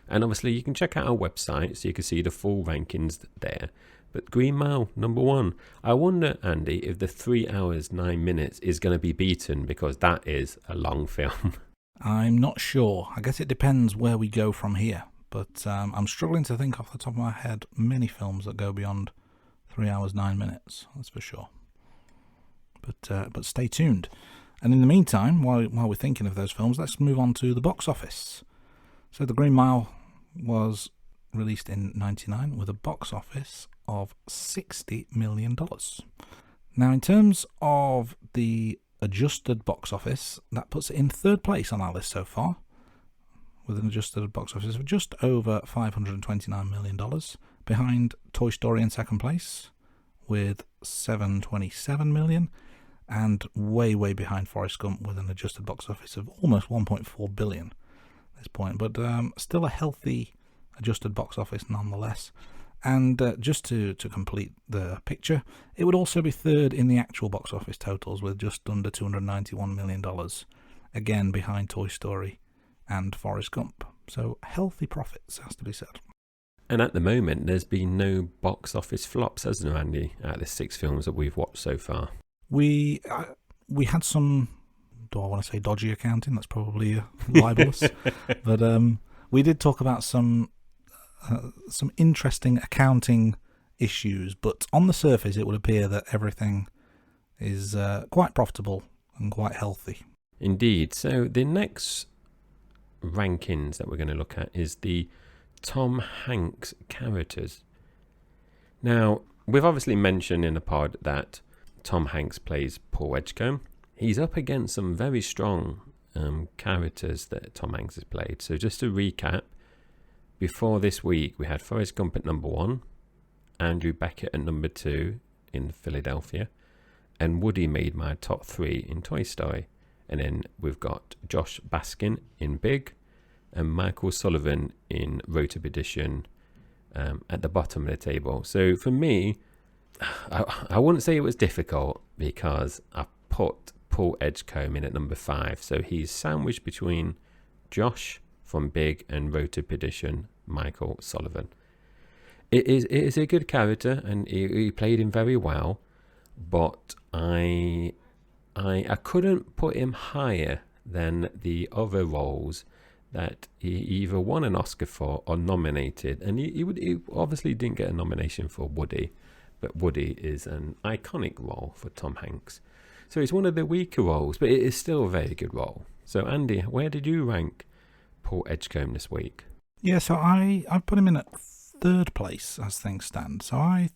And obviously you can check out our website so you can see the full rankings there. But Green Mile, number 1. I wonder, Andy, if the 3 hours, 9 minutes is going to be beaten because that is a long film. I'm not sure. I guess it depends where we go from here. But I'm struggling to think off the top of my head many films that go beyond 3 hours, 9 minutes. That's for sure. But stay tuned. And in the meantime, while we're thinking of those films, let's move on to the box office. So The Green Mile was released in 1999 with a box office of $60 million. Now, in terms of the adjusted box office, that puts it in 3rd place on our list so far, with an adjusted box office of just over $529 million, behind Toy Story in 2nd place with $727 million, and way behind Forrest Gump with an adjusted box office of almost $1.4 billion at this point, but still a healthy adjusted box office nonetheless. And just to complete the picture, it would also be 3rd in the actual box office totals with just under $291 million, again behind Toy Story and Forrest Gump. So healthy profits, has to be said. And at the moment, there's been no box office flops, hasn't there, Andy, out of the 6 films that we've watched so far? We had some, do I want to say dodgy accounting? That's probably libelous. But we did talk about some interesting accounting issues, but on the surface it would appear that everything is quite profitable and quite healthy. Indeed. So the next rankings that we're going to look at is the Tom Hanks characters. Now, we've obviously mentioned in the pod that Tom Hanks plays Paul Edgecombe. He's up against some very strong characters that Tom Hanks has played. So just to recap, before this week, we had Forrest Gump at number 1, Andrew Beckett at number 2 in Philadelphia, and Woody made my top 3 in Toy Story. And then we've got Josh Baskin in Big, and Michael Sullivan in Road to Perdition at the bottom of the table. So for me, I wouldn't say it was difficult because I put Paul Edgecombe in at number 5. So he's sandwiched between Josh from Big and Road to Perdition, Michael Sullivan. It is a good character and he played him very well, but I couldn't put him higher than the other roles that he either won an Oscar for or nominated. And he obviously didn't get a nomination for Woody, but Woody is an iconic role for Tom Hanks. So it's one of the weaker roles, but it is still a very good role. So Andy, where did you rank Paul Edgecombe this week? Yeah, so I put him in at third place as things stand. So I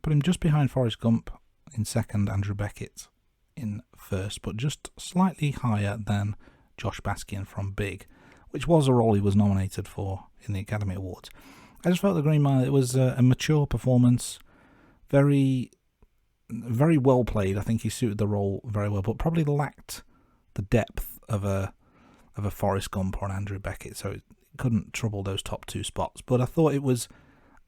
put him just behind Forrest Gump in second, Andrew Beckett in first, but just slightly higher than Josh Baskin from Big, which was a role he was nominated for in the Academy Awards. I just felt the Green Mile, it was a mature performance, very, very well played. I think he suited the role very well, but probably lacked the depth of a Forrest Gump or an Andrew Beckett, so it couldn't trouble those top two spots. But I thought it was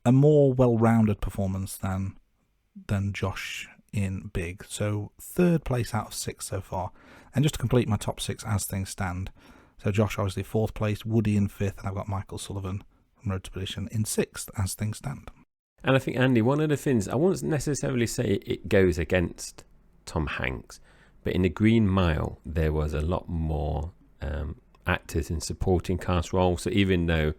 a more well-rounded performance than Josh in Big. So third place out of 6 so far. And just to complete my top 6 as things stand, so Josh obviously fourth place, Woody in fifth, and I've got Michael Sullivan from Road to Perdition in sixth as things stand. And I think, Andy, one of the things, I won't necessarily say it goes against Tom Hanks, but in the Green Mile, there was a lot more actors in supporting cast roles. So even though,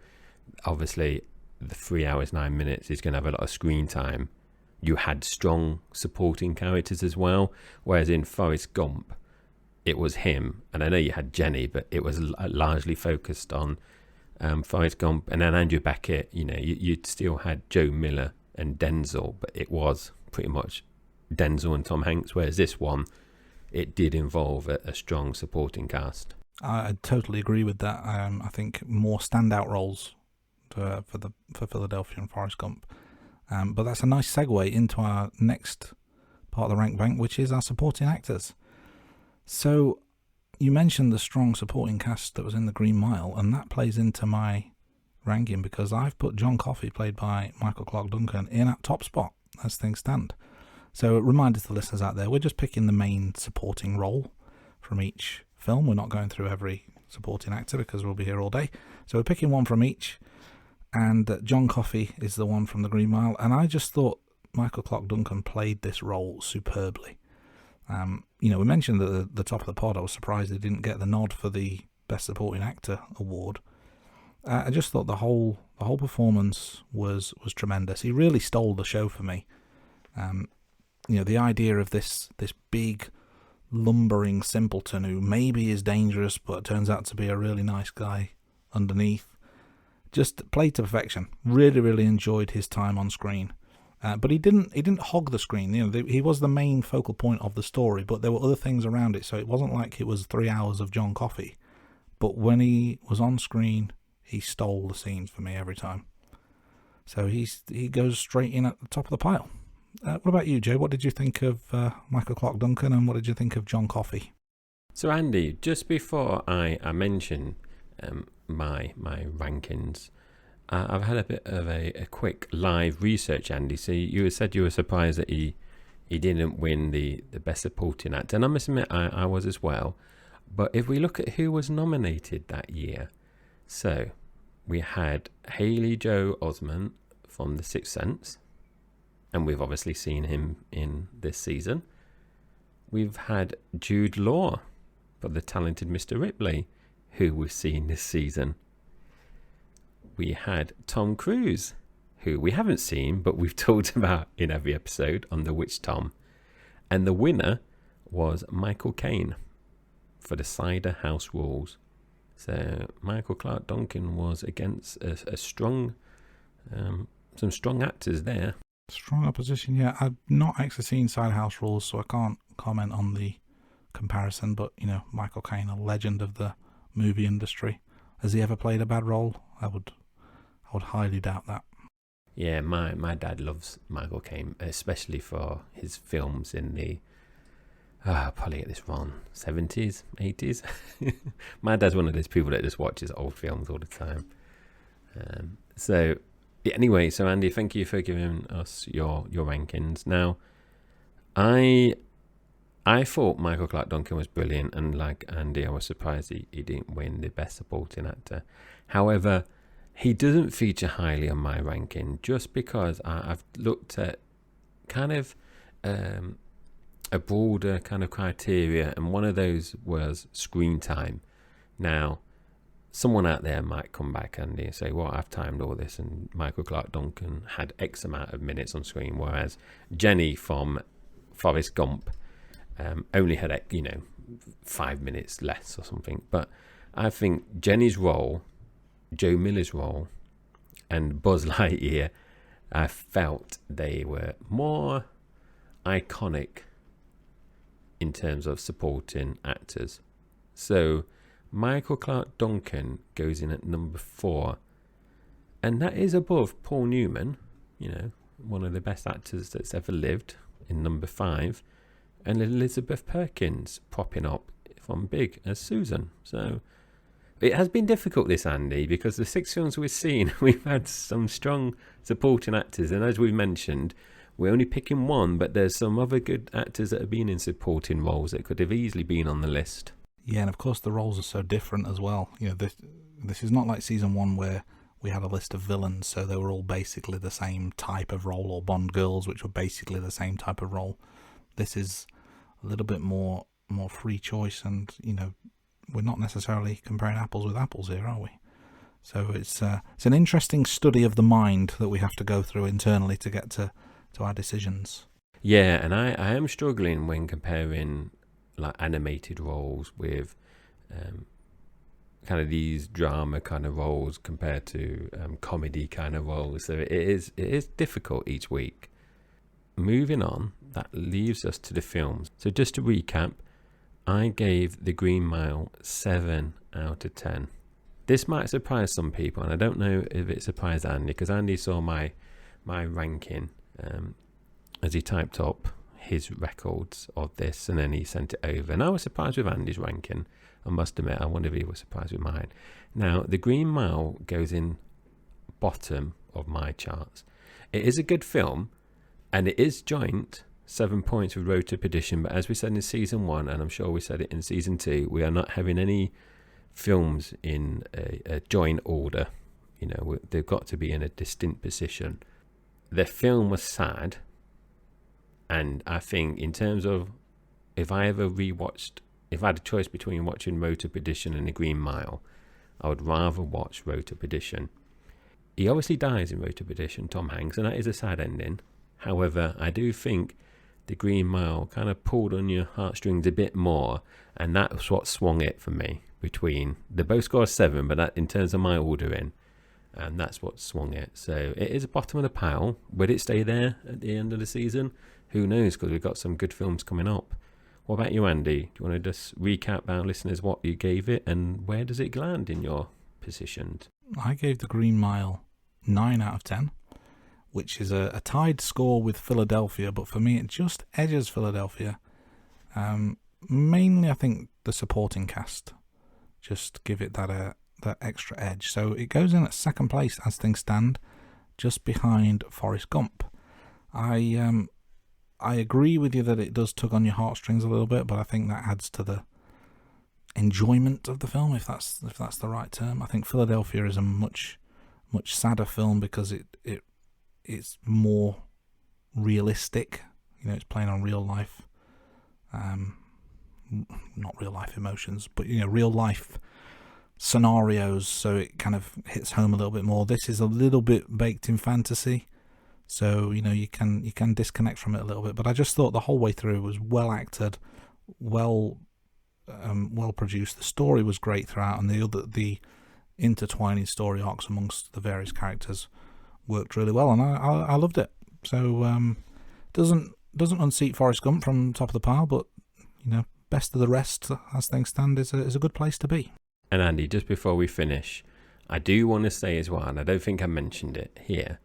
obviously, the 3 hours, 9 minutes is going to have a lot of screen time, you had strong supporting characters as well. Whereas in Forrest Gump, it was him. And I know you had Jenny, but it was largely focused on Forrest Gump. And then Andrew Beckett, you'd still had Joe Miller and Denzel, but it was pretty much Denzel and Tom Hanks. Whereas this one, it did involve a strong supporting cast. I totally agree with that. I think more standout roles for Philadelphia and Forrest Gump. But that's a nice segue into our next part of the rank bank, which is our supporting actors. So you mentioned the strong supporting cast that was in the Green Mile, and that plays into my ranking because I've put John Coffey, played by Michael Clarke Duncan, in at top spot as things stand. So a reminder to the listeners out there, we're just picking the main supporting role from each film. We're not going through every supporting actor because we'll be here all day. So we're picking one from each, and John Coffey is the one from the Green Mile, and I just thought Michael Clarke Duncan played this role superbly. We mentioned at the top of the pod, I was surprised he didn't get the nod for the Best Supporting Actor award. I just thought the whole performance was tremendous. He really stole the show for me. The idea of this big, lumbering simpleton who maybe is dangerous but turns out to be a really nice guy underneath, just played to perfection. Really, really enjoyed his time on screen. But he didn't hog the screen. He was the main focal point of the story, but there were other things around it. So it wasn't like it was 3 hours of John Coffey. But when he was on screen, he stole the scenes for me every time. So he goes straight in at the top of the pile. What about you, Joe? What did you think of Michael Clarke Duncan, and what did you think of John Coffey? So Andy, just before I mention my rankings, I've had a bit of a quick live research, Andy. So you said you were surprised that he didn't win the Best Supporting Actor, and I must admit I was as well. But if we look at who was nominated that year, so we had Haley Joel Osment from The Sixth Sense, and we've obviously seen him in this season. We've had Jude Law for The Talented Mr. Ripley, who we've seen this season. We had Tom Cruise, who we haven't seen, but we've talked about in every episode on The Witch Tom. And the winner was Michael Caine for The Cider House Rules. So Michael Clarke Duncan was against a strong, some strong actors there. Strong opposition, yeah. I've not actually seen Cider House Rules, so I can't comment on the comparison. But Michael Caine, a legend of the movie industry. Has he ever played a bad role? I would highly doubt that. Yeah, my dad loves Michael Caine, especially for his films in the I'll probably get this wrong, 70s, 80s. My dad's one of those people that just watches old films all the time. So anyway, so Andy, thank you for giving us your rankings. Now, I thought Michael Clarke Duncan was brilliant, and like Andy, I was surprised he didn't win the Best Supporting Actor. However, he doesn't feature highly on my ranking just because I've looked at kind of a broader kind of criteria, and one of those was screen time. Now, someone out there might come back, Andy, and say, well, I've timed all this, and Michael Clarke Duncan had X amount of minutes on screen, whereas Jenny from Forrest Gump only had 5 minutes less or something. But I think Jenny's role, Joe Miller's role, and Buzz Lightyear, I felt they were more iconic in terms of supporting actors. So Michael Clark Duncan goes in at number 4, and that is above Paul Newman, one of the best actors that's ever lived, in number 5, and Elizabeth Perkins popping up from Big as Susan. So it has been difficult, this, Andy, because the 6 films we've seen, we've had some strong supporting actors, and as we mentioned, we're only picking one, but there's some other good actors that have been in supporting roles that could have easily been on the list. Yeah, and of course the roles are so different as well. This is not like season 1 where we had a list of villains, so they were all basically the same type of role, or Bond girls, which were basically the same type of role. This is a little bit more free choice, and we're not necessarily comparing apples with apples here, are we? So it's an interesting study of the mind that we have to go through internally to get to our decisions. Yeah, and I am struggling when comparing like animated roles with kind of these drama kind of roles compared to comedy kind of roles. So it is difficult each week. Moving on, that leaves us to the films. So just to recap, I gave The Green Mile 7 out of 10. This might surprise some people, and I don't know if it surprised Andy, because Andy saw my ranking as he typed up his records of this, and then he sent it over. And I was surprised with Andy's ranking. I must admit, I wonder if he was surprised with mine. Now, The Green Mile goes in bottom of my charts. It is a good film, and it is joint 7 points with Road to Perdition, but as we said in season 1, and I'm sure we said it in season 2, we are not having any films in a joint order. They've got to be in a distinct position. The film was sad, and I think in terms of if I had a choice between watching Road to Perdition and The Green Mile, I would rather watch Road to Perdition. He obviously dies in Road to Perdition, Tom Hanks, and that is a sad ending. However, I do think The Green Mile kind of pulled on your heartstrings a bit more, and that's what swung it for me. Between they both scored 7, but that in terms of my ordering, and that's what swung it. So it is bottom of the pile. Will it stay there at the end of the season? Who knows, because we've got some good films coming up. What about you, Andy? Do you want to just recap our listeners what you gave it, and where does it land in your positions? I gave The Green Mile 9 out of 10, which is a tied score with Philadelphia, but for me it just edges Philadelphia. Mainly I think the supporting cast just give it that extra edge. So it goes in at second place as things stand, just behind Forrest Gump. I agree with you that it does tug on your heartstrings a little bit, but I think that adds to the enjoyment of the film, if that's the right term. I think Philadelphia is a much sadder film because it's more realistic. It's playing on real life, not real life emotions, but real life scenarios. So it kind of hits home a little bit more. This is a little bit baked in fantasy. So you can disconnect from it a little bit, but I just thought the whole way through was well acted, well produced. The story was great throughout, and the intertwining story arcs amongst the various characters worked really well, and I loved it. So doesn't unseat Forrest Gump from top of the pile, but best of the rest as things stand is a good place to be. And Andy, just before we finish, I do want to say as well, and I don't think I mentioned it here.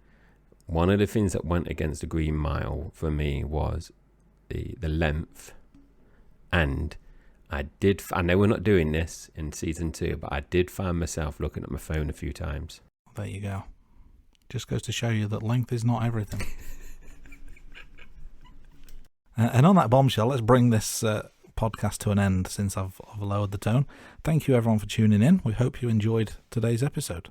One of the things that went against The Green Mile for me was the length, and I know we're not doing this in season 2, but I did find myself looking at my phone a few times. There you go. Just goes to show you that length is not everything. And on that bombshell, let's bring this podcast to an end since I've lowered the tone. Thank you everyone for tuning in. We hope you enjoyed today's episode.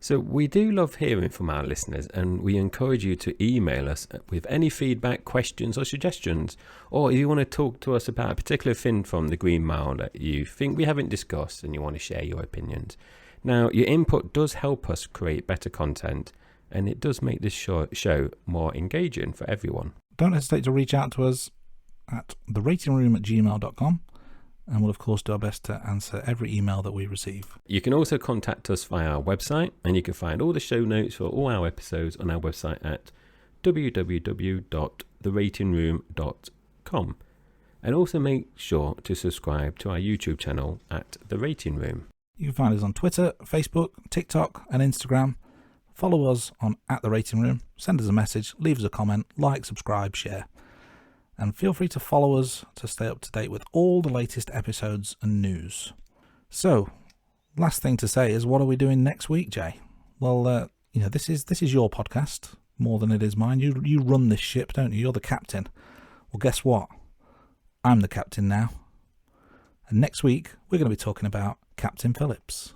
So we do love hearing from our listeners, and we encourage you to email us with any feedback, questions or suggestions, or if you want to talk to us about a particular thing from The Green Mile that you think we haven't discussed and you want to share your opinions. Now, your input does help us create better content, and it does make this show more engaging for everyone. Don't hesitate to reach out to us at theratingroom@gmail.com, and we'll of course do our best to answer every email that we receive. You can also contact us via our website, and you can find all the show notes for all our episodes on our website at www.theratingroom.com. And also make sure to subscribe to our YouTube channel at The Rating Room. You can find us on Twitter, Facebook, TikTok and Instagram. Follow us on @TheRatingRoom, send us a message, leave us a comment, like, subscribe, share. And feel free to follow us to stay up to date with all the latest episodes and news. So, last thing to say is, what are we doing next week, Jay? Well, this is your podcast more than it is mine. You run this ship, don't you? You're the captain. Well, guess what? I'm the captain now. And next week, we're going to be talking about Captain Phillips.